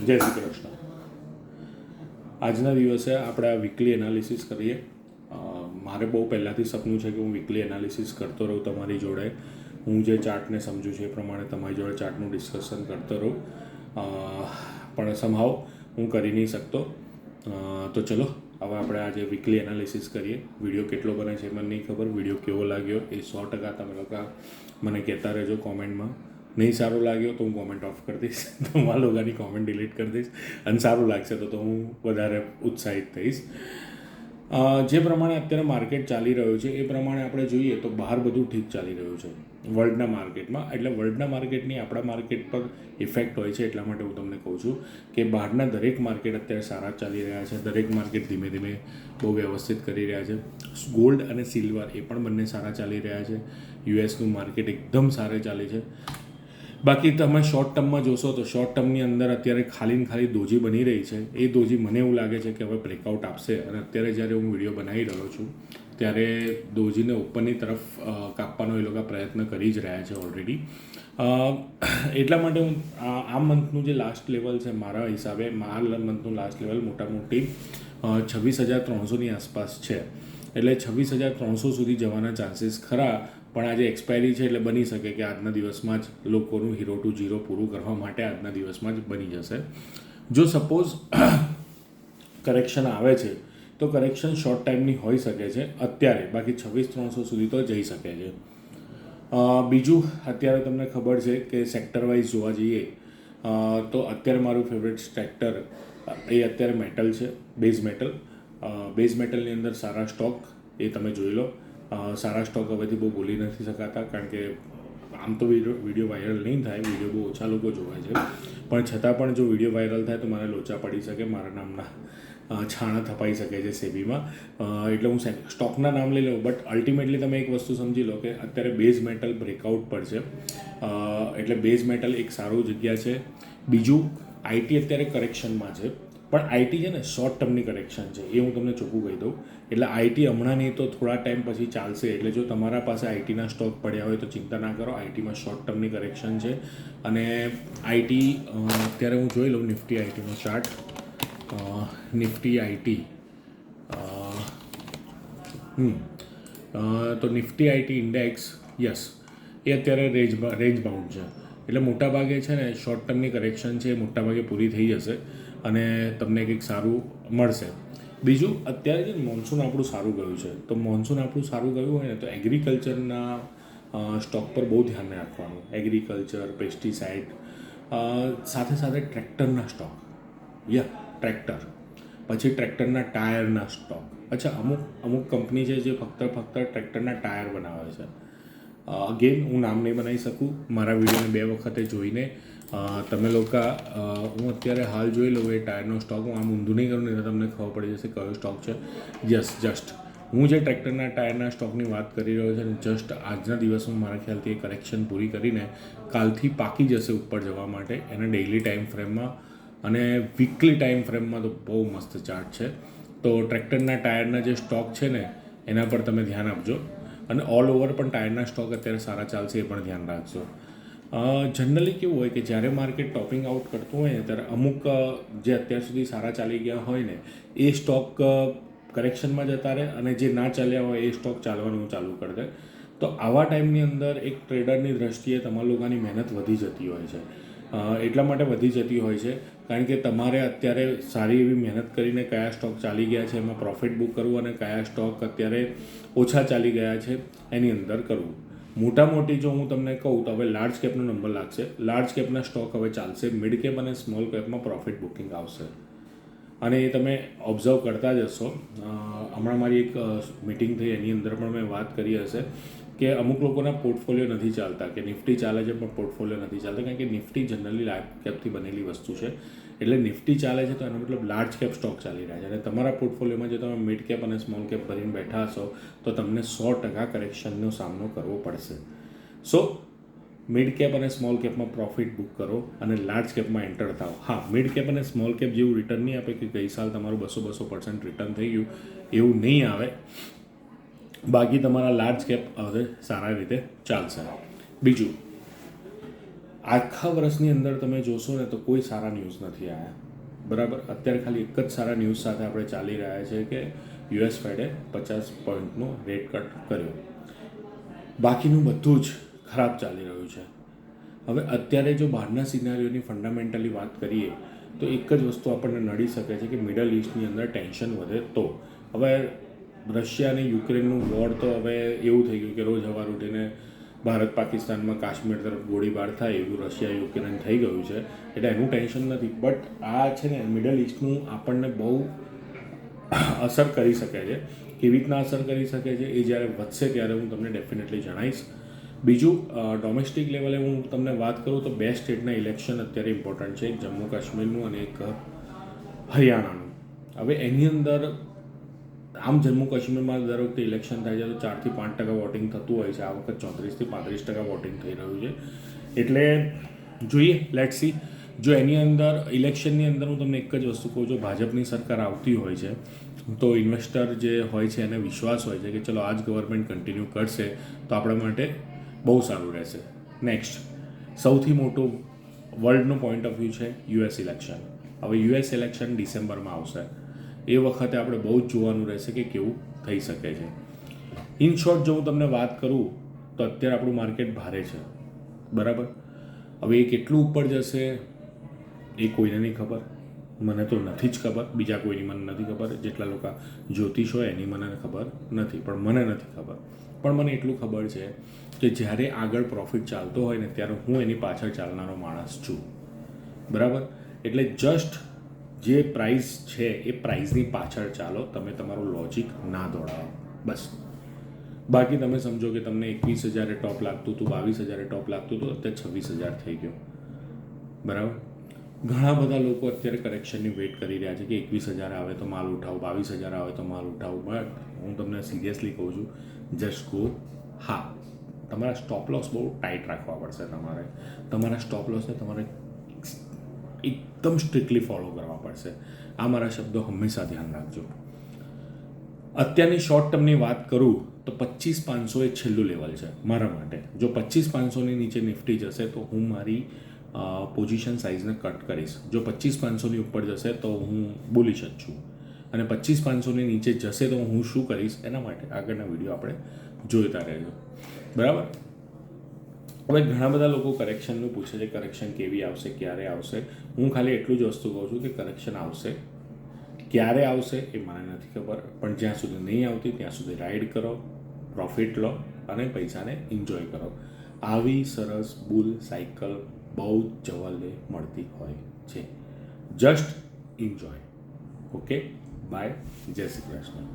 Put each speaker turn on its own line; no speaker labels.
જય શ્રી કૃષ્ણ. આજના દિવસે આપણે આ વીકલી એનાલિસિસ કરીએ. મારે બહુ પહેલાંથી સપનું છે કે હું વીકલી એનાલિસિસ કરતો રહું તમારી જોડે. હું જે ચાર્ટને સમજું છું એ પ્રમાણે તમારી જોડે ચાર્ટનું ડિસ્કશન કરતો રહું, પણ સમહાવ હું કરી નહીં શકતો. તો ચલો હવે આપણે આજે વીકલી એનાલિસિસ કરીએ. વિડીયો કેટલો બને છે મને નહીં ખબર. વિડીયો કેવો લાગ્યો એ 100% તમે લોકો મને કહેતા રહેજો કોમેન્ટમાં. નહીં સારું લાગ્યો તો હું કોમેન્ટ ઓફ કરી દઈશ, તમારા લોકોની કોમેન્ટ ડિલીટ કરી દઈશ. અને સારું લાગશે તો હું વધારે ઉત્સાહિત થઈશ. જે પ્રમાણે અત્યારે માર્કેટ ચાલી રહ્યું છે એ પ્રમાણે આપણે જોઈએ તો બહાર બધું ઠીક ચાલી રહ્યું છે વર્લ્ડના માર્કેટમાં. એટલે વર્લ્ડના માર્કેટની આપણા માર્કેટ પર ઇફેક્ટ હોય છે. એટલા માટે હું તમને કહું છું કે બહારના દરેક માર્કેટ અત્યારે સારા ચાલી રહ્યા છે. દરેક માર્કેટ ધીમે ધીમે બહુ વ્યવસ્થિત કરી રહ્યા છે. ગોલ્ડ અને સિલ્વર એ પણ બંને સારા ચાલી રહ્યા છે. યુએસનું માર્કેટ એકદમ સારું ચાલે છે. બાકી તમે શોર્ટ ટર્મમાં જોશો તો શોર્ટ ટર્મની અંદર અત્યારે ખાલી દોજી બની રહી છે. એ દોજી મને એવું લાગે છે કે હવે બ્રેકઆઉટ આપશે. અને અત્યારે જ્યારે હું વિડીયો બનાવી રહ્યો છું ત્યારે દોજીને ઉપરની તરફ કાપવાનો એ લોકો પ્રયત્ન કરી જ રહ્યા છે ઓલરેડી. એટલા માટે હું આ મંથનું જે લાસ્ટ લેવલ છે મારા હિસાબે મંથનું લાસ્ટ લેવલ મોટામોટી 26,300ની આસપાસ છે. એટલે 26,300 સુધી જવાના ચાન્સીસ ખરા. પણ આજે એક્સપાયરી છે એટલે બની શકે કે આજના દિવસમાં જ લોકોનું હીરો ટુ ઝીરો પૂરું કરવા માટે આજના દિવસમાં જ બની જશે. જો સપોઝ કરેક્શન આવે છે તો કરેક્શન શોર્ટ ટાઈમની હોઈ શકે છે અત્યારે. બાકી 26,300 સુધી તો જઈ શકે છે. બીજું અત્યારે તમને ખબર છે કે સેક્ટર વાઇઝ જોવા જઈએ તો અત્યારે મારું ફેવરેટ સેક્ટર એ અત્યારે મેટલ છે, બેઝ મેટલ. બેઝ મેટલની અંદર સારા સ્ટોક એ તમે જોઈ લો. સારા સ્ટોક હવેથી બહુ બોલી નથી શકાતા કારણ કે આમ તો વિડીયો વાયરલ નહીં થાય, વિડીયો બહુ ઓછા લોકો જોવે છે. પણ છતાં પણ જો વિડીયો વાયરલ થાય તો મારે લોચા પડી શકે, મારા નામના છાણા થપાઈ શકે છે સેબીમાં. એટલે હું સ્ટોકના નામ લઈ લઉં. બટ અલ્ટિમેટલી તમે એક વસ્તુ સમજી લો કે અત્યારે બેઝ મેટલ બ્રેકઆઉટ પર છે. એટલે બેઝ મેટલ એક સારું જગ્યા છે. બીજું આઈટી અત્યારે કરેક્શનમાં છે. પણ આઈટી છે ને શોર્ટ ટર્મની કરેક્શન છે, એ હું તમને ચોખ્ખું કહી દઉં. એટલે આઈટી હમણાં નહીં તો થોડા ટાઈમ પછી ચાલશે. એટલે જો તમારા પાસે આઈટીના સ્ટોક પડ્યા હોય તો ચિંતા ના કરો. આઈટીમાં શોર્ટ ટર્મની કરેક્શન છે. અને આઈટી અત્યારે હું જોઈ લઉં નિફ્ટી આઈટીનો ચાર્ટ. નિફ્ટી આઈટી તો નિફ્ટી આઈટી ઇન્ડેક્સ યસ એ અત્યારે રેન્જ બાઉન્ડ છે. એટલે મોટાભાગે છે ને શોર્ટ ટર્મની કરેક્શન છે એ મોટાભાગે પૂરી થઈ જશે અને તમને કંઈક સારું મળશે. બીજું અત્યારે છે ને મોન્સૂન આપણું સારું ગયું છે. તો મોન્સૂન આપણું સારું ગયું હોય ને તો એગ્રીકલ્ચરના સ્ટોક પર બહુ ધ્યાન રાખવાનું. એગ્રીકલ્ચર, પેસ્ટિસાઇડ, સાથે સાથે ટ્રેક્ટરના સ્ટોક, ટ્રેક્ટર, પછી ટ્રેક્ટરના ટાયરના સ્ટોક. અચ્છા, અમુક કંપની છે જે ફક્ત ટ્રેક્ટરના ટાયર બનાવે છે. અગેન હું નામ નહીં બનાવી શકું. મારા વિડીયોને 2 વખતે જોઈને તમે લોકો હું અત્યારે હાલ જોઈ લઉં એ ટાયરનો સ્ટોક. હું આમ ઊંધું નહીં કરું ને તો તમને ખબર પડી જશે કયો સ્ટોક છે. જસ્ટ હું જે ટ્રેક્ટરના ટાયરના સ્ટોકની વાત કરી રહ્યો છું ને જસ્ટ આજના દિવસમાં મારા ખ્યાલથી એ કરેક્શન પૂરી કરીને કાલથી પાકી જશે ઉપર જવા માટે. એના ડેઇલી ટાઈમ ફ્રેમમાં અને વીકલી ટાઈમ ફ્રેમમાં તો બહુ મસ્ત ચાર્ટ છે. તો ટ્રેક્ટરના ટાયરના જે સ્ટોક છે ને એના પર તમે ધ્યાન આપજો. અને ઓલ ઓવર પણ ટાયરના સ્ટોક અત્યારે સારા ચાલશે એ પણ ધ્યાન રાખજો. જનરલી કેવું હોય કે જ્યારે માર્કેટ ટોપિંગ આઉટ કરતું હોય ને ત્યારે અમુક જે અત્યાર સુધી સારા ચાલી ગયા હોય ને એ સ્ટોક કરેક્શનમાં જતા રહે અને જે ના ચાલ્યા હોય એ સ્ટોક ચાલવાનું ચાલુ કરી દે. તો આવા ટાઈમની અંદર એક ટ્રેડરની દ્રષ્ટિએ તમારા લોકોની મહેનત વધી જતી હોય છે. એટલા માટે વધી જતી હોય છે કારણ કે તમારે અત્યારે સારી એવી મહેનત કરીને કયા સ્ટોક ચાલી ગયા છે એમાં પ્રોફિટ બુક કરવું અને કયા સ્ટોક અત્યારે ઓછા ચાલી ગયા છે એની અંદર કરવું. મોટી જો હું તમને કહું તો હવે લાર્જ કેપનો નંબર લાગશે. લાર્જ કેપના સ્ટોક હવે ચાલશે. મિડ કેપ અને સ્મોલ કેપમાં પ્રોફિટ બુકિંગ આવશે. અને એ તમે ઓબ્ઝર્વ કરતા જ હશો. હમણાં મારી એક મિટિંગ થઈ એની અંદર પણ મેં વાત કરી હશે કે અમુક લોકોના પોર્ટફોલિયો નથી ચાલતા કે નિફ્ટી ચાલે છે પણ પોર્ટફોલિયો નથી ચાલતા કારણ કે નિફ્ટી જનરલી લાર્જ કેપથી બનેલી વસ્તુ છે. એટલે નિફ્ટી ચાલે છે તો એનો મતલબ લાર્જ કેપ સ્ટોક ચાલી રહ્યા છે. અને તમારા પોર્ટફોલિયોમાં જો તમે મિડ કેપ અને સ્મોલ કેપ ભરીને બેઠા હશો તો તમને 100% કરેક્શનનો સામનો કરવો પડશે. સો મિડ કેપ અને સ્મોલ કેપમાં પ્રોફિટ બુક કરો અને લાર્જ કેપમાં એન્ટર થાઓ. હા, મિડ કેપ અને સ્મોલ કેપ જેવું રિટર્ન નહીં આપે કે ગઈ સાલ તમારું 200% રિટર્ન થઈ ગયું એવું નહીં આવે. બાકી તમારા લાર્જ કેપ હવે સારા રીતે ચાલશે. બીજું આખા વર્ષની અંદર તમે જોશો ને તો કોઈ સારા ન્યૂઝ નથી આવ્યા, બરાબર. અત્યારે ખાલી એક જ સારા ન્યૂઝ સાથે આપણે ચાલી રહ્યા છે કે યુએસ ફેડે 50 પોઈન્ટનો રેટ કટ કર્યો, બાકીનું બધું જ ખરાબ ચાલી રહ્યું છે. હવે અત્યારે જો બહારના સિનારીઓની ફંડામેન્ટલી વાત કરીએ તો એક જ વસ્તુ આપણને નડી શકે છે કે મિડલ ઇસ્ટની અંદર ટેન્શન વધે તો. હવે રશિયા અને યુક્રેનનું વોર તો હવે એવું થઈ ગયું કે રોજ સવાર ઉઠીને ભારત પાકિસ્તાનમાં કાશ્મીર તરફ ગોળીબાર થાય એવું રશિયા યુક્રેન થઈ ગયું છે, એટલે એનું ટેન્શન નથી. બટ આ છે ને મિડલ ઇસ્ટનું આપણને બહુ અસર કરી શકે છે. કેવી રીતના અસર કરી શકે છે એ જ્યારે વધશે ત્યારે હું તમને ડેફિનેટલી જણાવીશ. બીજું ડોમેસ્ટિક લેવલે હું તમને વાત કરું તો 2 સ્ટેટના ઇલેક્શન અત્યારે ઇમ્પોર્ટન્ટ છે, એક જમ્મુ કાશ્મીરનું અને એક હરિયાણાનું. હવે એની અંદર આમ જમ્મુ કાશ્મીરમાં દર વખતે ઇલેક્શન થાય છે તો 4 થી 5% વોટિંગ થતું હોય છે. આ વખત 34 થી 35% વોટિંગ થઈ રહ્યું છે. એટલે જોઈએ, લેટ્સ સી. જો એની અંદર ઇલેક્શનની અંદર હું તમને એક જ વસ્તુ કહું છું, ભાજપની સરકાર આવતી હોય છે તો ઇન્વેસ્ટર જે હોય છે એને વિશ્વાસ હોય છે કે ચલો આ જ ગવર્મેન્ટ કન્ટિન્યુ કરશે તો આપણા માટે બહુ સારું રહેશે. નેક્સ્ટ સૌથી મોટું વર્લ્ડનો પોઈન્ટ ઓફ વ્યૂ છે યુએસ ઇલેક્શન. હવે યુએસ ઇલેક્શન ડિસેમ્બરમાં આવશે. એ વખતે આપણે બહુ જ જોવાનું રહેશે કે કેવું થઈ શકે છે. ઇન શોર્ટ જો હું તમને વાત કરું તો અત્યારે આપણું માર્કેટ ભારે છે, બરાબર. હવે એ કેટલું ઉપર જશે એ કોઈને નહીં ખબર, મને તો નથી જ ખબર, બીજા કોઈની મને નથી ખબર. જેટલા લોકો જ્યોતિષ હોય એની મને ખબર નથી, પણ મને નથી ખબર. પણ મને એટલું ખબર છે કે જ્યારે આગળ પ્રોફિટ ચાલતો હોય ને ત્યારે હું એની પાછળ ચાલનારો માણસ છું, બરાબર. એટલે જસ્ટ જે પ્રાઇસ છે એ પ્રાઇઝની પાછળ ચાલો, તમે તમારું લોજિક ના દોડાવો, બસ. બાકી તમે સમજો કે તમને 21,000 ટોપ લાગતું હતું, 22,000 ટોપ લાગતું હતું, અત્યારે 26,000 થઈ ગયો, બરાબર. ઘણા બધા લોકો અત્યારે કરેક્શનની વેઇટ કરી રહ્યા છે કે 21,000 આવે તો માલ ઉઠાવો, 22,000 આવે તો માલ ઉઠાવો. બટ હું તમને સિરિયસલી કહું છું, જસ્ટ ગો. હા, તમારા સ્ટોપ લોસ બહુ ટાઈટ રાખવા પડશે. તમારા સ્ટોપ લોસને તમારે એકદમ સ્ટ્રિક્ટલી ફોલો કરવા પડશે. આ મારા શબ્દો હંમેશા ધ્યાન રાખજો. અત્યારની શોર્ટ ટર્મની વાત કરું તો 25,500 એ છેલ્લું લેવલ છે મારા માટે. જો 25,500ની નીચે નિફ્ટી જશે તો હું મારી પોઝિશન સાઇઝને કટ કરીશ. જો 25,500ની ઉપર જશે તો હું બુલિશ જ છું, અને 25,500ની નીચે જશે તો હું શું કરીશ એના માટે આગળના વિડીયો આપણે જોઈતા રહેજો, બરાબર. હવે ઘણા બધા લોકો કરેક્શનનું પૂછે છે, કરેક્શન કેવી આવશે, ક્યારે આવશે. હું ખાલી એટલું જ વસ્તુ કહું છું કે કરેક્શન આવશે. ક્યારે આવશે એ મને નથી ખબર, પણ જ્યાં સુધી નહીં આવતી ત્યાં સુધી રાઇડ કરો, પ્રોફિટ લો અને પૈસાને એન્જોય કરો. આવી સરસ બુલ સાયકલ બહુ જ જવલ્લે મળતી હોય છે. Just enjoy. ઓકે, બાય, જય શ્રી કૃષ્ણ.